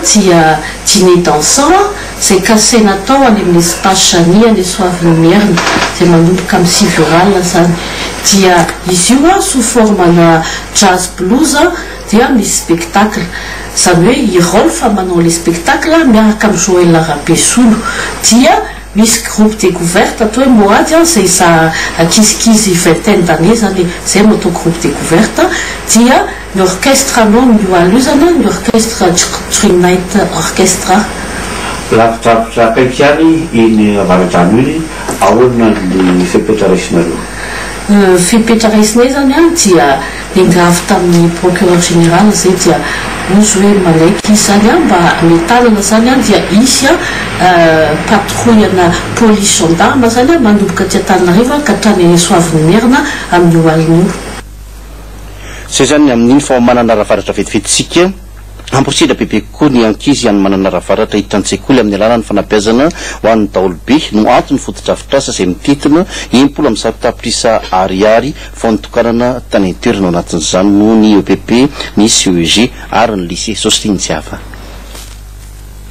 dia dîner dansant izay kasena atao any amin'ny espace Chani any Soavin'ny Merina izay manomboka amin'ny 6 heures alina zany dia izy io sous forme jazz blues dia misy spectacle zany hoe irôle fa manao le spectacle miaraka amin'ny Joël Rabesolo dia misy groupe découverte atao hoe Moady izay za ankizikizy vingtaine d'années zany zay no atao groupe découverte dia ny orchestre anao mioaly io zany ny orchestre Dream Night Orchestra lavitra akaiky ihany iny avaradrano iny ahoana ny fepetraresinareo fepetraresinay zany dia ningavy tamin'ny procureur général zay dia ozy hoe malaiky izy zany mba ametanana zany dia isy patrouille ana police gendarme zany mandoboka aty Antananarivo ka hatrany Soavin'ny Merina amin'ny oalin'io zay zany amin'iny fa manana ravaratra vetivetsika ampotsila bebe kokoa ny ankizy any manana ravaratra hiditra an-tsekoly amin'ny alalany fanabeazana ho an'ny daolobe no antony fotodrafitrasa izay mitetina 17 tapitrisa ariary vao nitokanana tany an-toerana ao anatin'izany no ny EPP ny CEG ary ny lycée Sosriny Jiava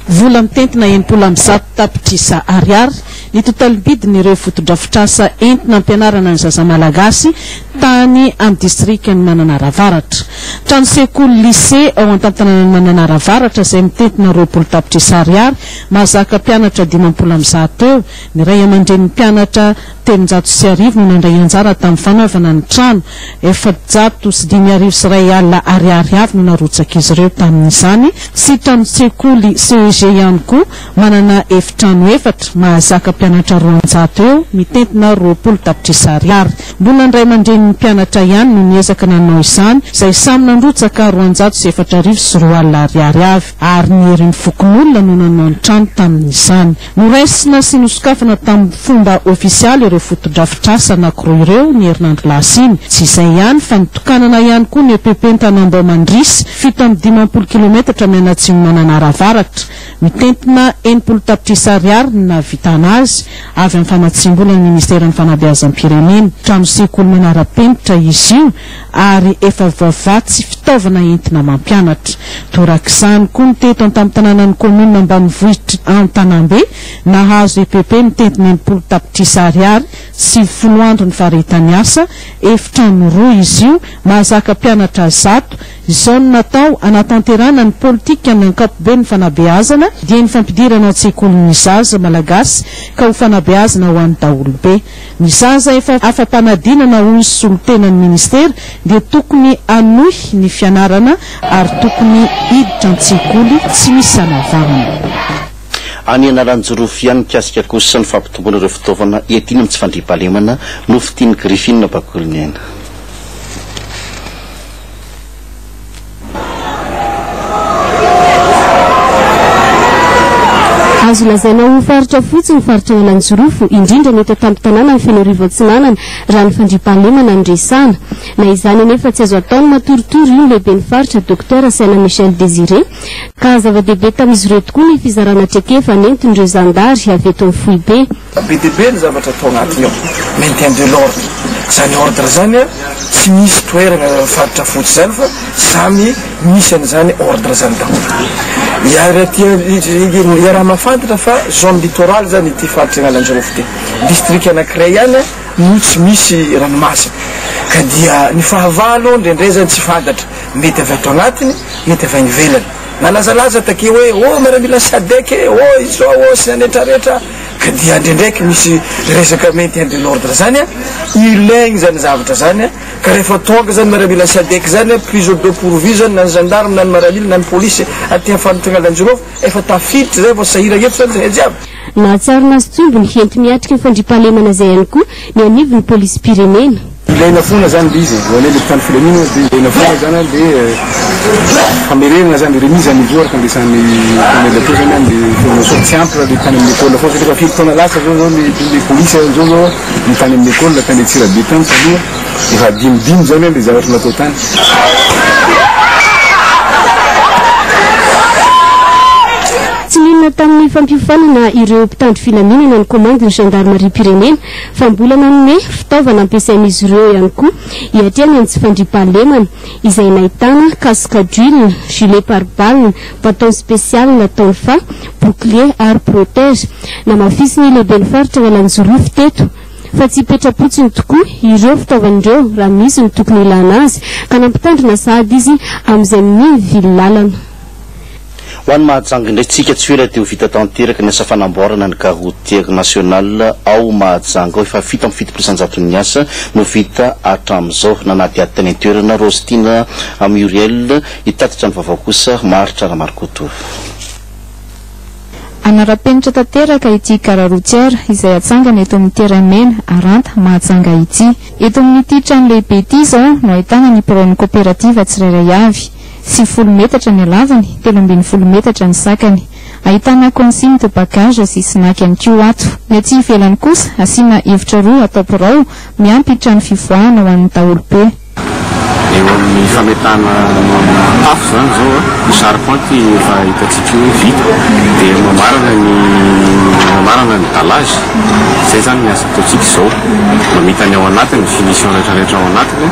vola mitentina 17 tapitrisa ariary ny totalibidin'ireo fotodrafitrasa entina ampianarana ny zaza malagasy tany amin'ny distrikty manana ravaratra trano sekoly lycée ao an-tantanana manana ravaratra izay mitentina 20 tapitrisa ariary mahazaka mpianatra 50 eo ny ray aman-dren'ny mpianatra 390 no nandray anjara tamin'ny fanaovana ny trano 705 sy ray alina ariary avy no narotsaka izy ireo tamin'izany sy trano sekoly CEG ihany koa manana efitrano efatra mahazaka mpianatra 200 eo mitentina 20 tapitrisa ariary mbola ndray mandren'ny mpianatra ihany no niezaka nanao izany izay samy nandrotsaka 204 sy 4 alina ariary avy ary ny herin'ny fokon'olona no nanao ny trano tamin'izany noraisina sy nosokafana tamin'ny fomba ofisialy ireo fotodrafitrasa anankiroa ireo ny herinandro lasiny tsy izay ihany fa nitokanana ihany koa ny EPP ny Tanambomandrisy 750 kilometatra mianatsiny manana ravaratra mitentina 80 tapitrisa ariary na vitana azy avy amin'ny fanatsimbola ny ministera ny fanabeazam-pirenena trano sekoly manara-penitra izy io ary efa vavatsy fitaovana entina mampianatra torak'izany koa ny teto an-tamin-tanànan'ny komuna ambanivohitra Antanambe nahazo EPP mitentina 80 tapitrisa ariary sy 10 andro ny faharetany asa efitrano roa izy io mahazaka mpianatra 100 izao no natao anatanterana ny politika ny ankapobeny ny fanabeazana dia ny fampidirana an-tsekolin'ny zaza malagasy ka ho fanabeazana ho an'ny daolobe ny zaza efa afa-panadinana hoy ny solotenan'ny ministera dia tokony anohy ny fianarana ary tokony hiditra an-tsekoly tsy misy anavahana any analanjorofo ihany mikasika kosa ny fampitombona ireo fitaovana iatiny amin'ny tsy fandriampahalemana no fitiany Griffin bakoliny aina azo lazaina ho faritra fotsiny faritra Analanjorofo indrindra ny eto tampon-tanàna ny Fianareva Atsinanana raha ny fandriampahalemana ny resana na izany anefa tsy azo atao ny matoritory io lehibe ny faritra Dr Saina Michel Désiré ka zava-dehibe tamin'izy ireo tokoa ny fizarana trekefa nentin'ireo zandary avy eto amin'ny Foibe be dehibe ny zavatra atao anatiny ao maintien de l'ordre zany ordre zany tsy misy toerana faritra fotsy zany fa samy misy an'izany ordre zany daholo raha mahafantatra fa zone littorale zany ity faritra Analanjorofo ty district anankiray ihany no tsy misy ranomasina ka dia ny fahavalo ndraindray zany tsy fantatra mety avy ato anatiny mety avy any ivelany nalazalaza take hoe miaramila sadeke izao sy nanetrarehetra ka dia ndraindraiky misy resaka maintien de l'ordre zany ilaigny zany zavatra zany ka rehefa tonga zany miaramila sadeke zany prise de pourvu zany na ny gendarme na ny miaramila na ny police aty amin'ny faritra Analanjorofo efa tafiditra zay vao sahira eto zany zay jiaby nahatsarina azy tsombo ny henti miatrika ny fandriampahalemana zay ihany koa ny anivon'ny polisy pirenena ilaina fona zany le izy voale le tany filaminana dia ilaina fona zany dia famerenana zany remise à niveau araka andesan'ny médiateur zany dia formation simple le tany amin'ny école fa rehefa fito taona lasa zao le police zao ny tany amin'ny école tany Antsirabe tany taloha efa dimidimy zany le zavatra natao tany tamin'ny fampifanana ireo mpitandro filaminana ny komandiny gendarmerie pirenena fa mbola manome fitaovana ampiasain'izy ireo ihany koa hiatrehana ny tsy fandriam-pahalemana izay nahitana casque d'huile, gilet pare-balles, bâton spécial nataony fa bouclier ary protège namafisiny lehibe ny faritra Alanjorofo teto fa tsy petrapotsiny tokoa ireo fitaovan'ireo raha misy ny tokony ilana azy ka nampitandrina sady izy amin'izay amin'ny vily lalana. ho an'ny Mahajanga indray tsika tsy oela teo vita tanteraka ny asa fanamboarana ny carroutière nationale ao Mahajanga efa 7% ny asa no vita hatramin'izao nanaty atany an-toerana Rostina Muriel hitatitra ny vaovao kosa Maritra Ramarokoto. Anara-penitra tanteraka ity carroutière izay atsangana eto amin'ny Teramena Aranta Mahajanga ity. Eto amin'ity trano lehibe ity izao no ahitana ny pôrony coopérative tsirairay avy. 10 metatra ny alavany, 13 metatra ny sakany. Ahitana consigne de bagage sy snack ihany koa ato. Ny aty ivelany kosa asiana efitra roa atao birao miampy trano fivoahana ho an'ny daholobe. Eo amin'ny fametana tafo zany zao ny charpente efa hitantsika hoe vita dia mamarana ny dalage zay zany ny asa ataontsika izao mamitany ao anatiny finition rehetrarehetra ao anatiny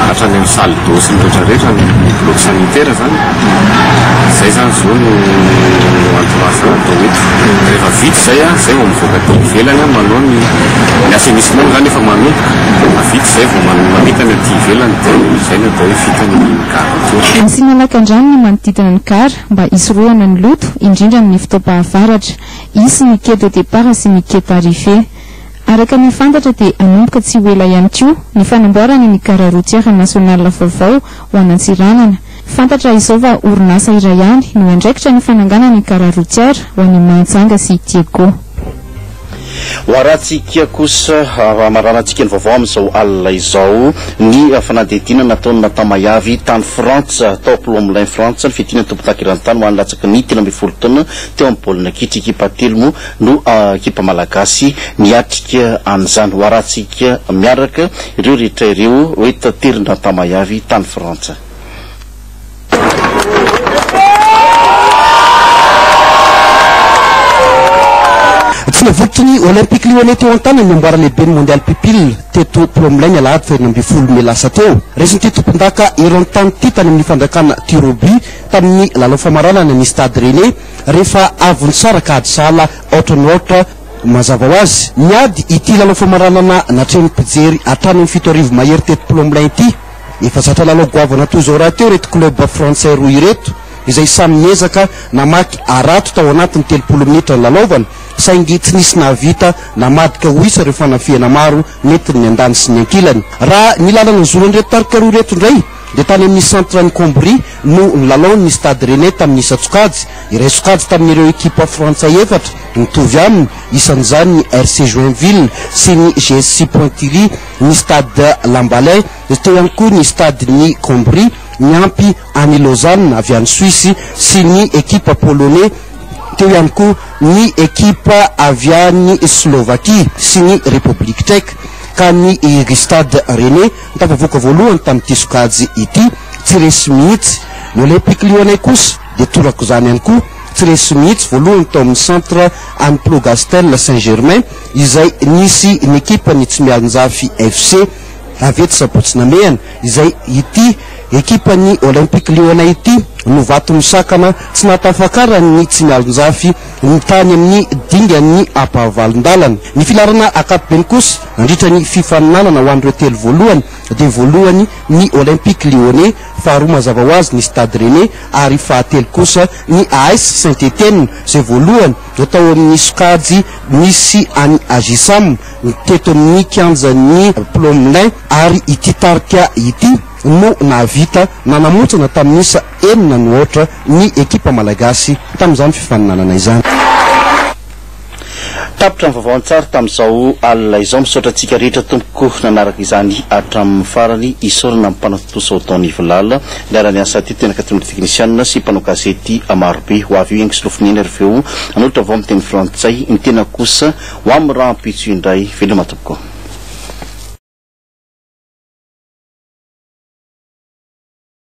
hatrany amin'ny salle d'eau ny rehetrarehetra ny bloc sanitaire zany zay zany zao no antonasa atao eto rehefa vita zay zay vao mivoaka ty ivelany manao ny assainissement zany efa manomboka vita zay vao mamitany aty ivelany dia zay no atao hoe vitany carroutière. Asiana lakan-drano ny manodidina ny kara mba hisorohana ny loto indrindra amin'ny fitaovam-pahavaratra isy ny quai de départ sy ny quai d'arrivée. Araka ny fantatra dia anomboka tsy ho ela ihany koa ny fanamboarana ny carroutière nationale vaovao ho anantsiranana. Fantatra izao fa orinasa iray ihany no andraikitra ny fananganana ny carroutière ho an'ny Mahajanga sy Tiego. Hoaratsika kosa maranantsika ny vaovao amin'izao alina izao ny fanadihadiana nataony Natamayavy tany Frantsa tao Plomblin Frantsa ny fiadiana tompotakirantany ho an'latsaky ny 12 taona teo amin'ny baolina kitra ekipa telo no ekipa malagasy niatrika an'izany. Hoaratsika miaraka ireo rehetra ireo hoe tatery Natamayavy tany Frantsa. Tsy navotry ny Olympique Lyonnais teo an-tany ny amboara lehibe ny mondial pupille teto Plomblin alahady 24 Mey lasa teo. Resy ny tompon-daka eron-tany ty tany amin'ny fandrakana Tirobi tamin'ny lalao famaranana ny Stade Rennais rehefa avy ny tsara kady sala ohatra ny ohatra mazava ho azy niady ity lalao famaranana natreny mpijery hatrany amin'ny 7 arivo mahery teto Plomblin ity. Efa zatra lalao goavana toy izao raha teo reto club français roa ireto izay samy miezaka namaky arato tao anatin'ny 30 minitra ny lalaovana saingy tsy nisy nahavita namadika hoisa rehefa fanafiana maro nentiny ny andany sy ny ankilany. Raha ny lalana ny zonany reto tarika roa reto indray dia tany amin'ny centre ny Combry no ny lalao ny Stade Rennais tamin'ny isa tsokajy iray sokajy tamin'ireo ekipa frantsay efatra nitovy aminy isan'izany ny RC Joinville sy ny GSC Pontivy ny Stade Lambalay teo ihany koa ny Stade ny Combry niampy any Lausanne avy any Suisse sy ny ekipa polonais teo ihany koa ny ekipa avy any Slovaquie sy ny République tchèque ka ny Stade Rennais nitafavoaka voalohany tamin'ity sokajy ity tsy resy mihitsy. Ny Olympique Lyonnais kosa dia torako izany ihany koa tsy resy mihitsy voalohany tao amin'ny centre any Plougastel Saint-Germain izay nisy ny ekipa ny tsy mianjafy FC avety sabotsynamehana izay ity ekipa ny Olympique Lyonnais ity no vato misakana tsy natafakarany ny tsy mialonjafy ny tany amin'ny dingan'ny ampahavalon-dalana. Ny filarana akapobeny kosa nandritra ny fifaninanana ho an'ireo telo voalohany dia voalohany ny Olympique Lyonnais, faharoa mazava ho azy ny Stade Rennais ary fahatelo kosa ny AS Saint-Étienne izay voalohany tao amin'ny sokajy misy any Agisam teto amin'ny kianjan'ny Plomblin ary ity tarika ity no nahavita nanamotsana tamin'isa 9 ny ekipa malagasy tamin'izany fifaninanana izany. Tapitra ny vaovao tsara tamin'izao alina izao misaotra antsika rehetra tompoko nanaraka izany hatramin'ny farany isorana amin'ny mpanatotosa Taony Vilala niarany asa ty tena katrina teknisianina sy mpanao gazety marobe ho avy io engy solofoniana RVO anolatra vao amin'ny teny frantsay ny tena kosa ho amin'ny rahampitso indray veloma tompoko.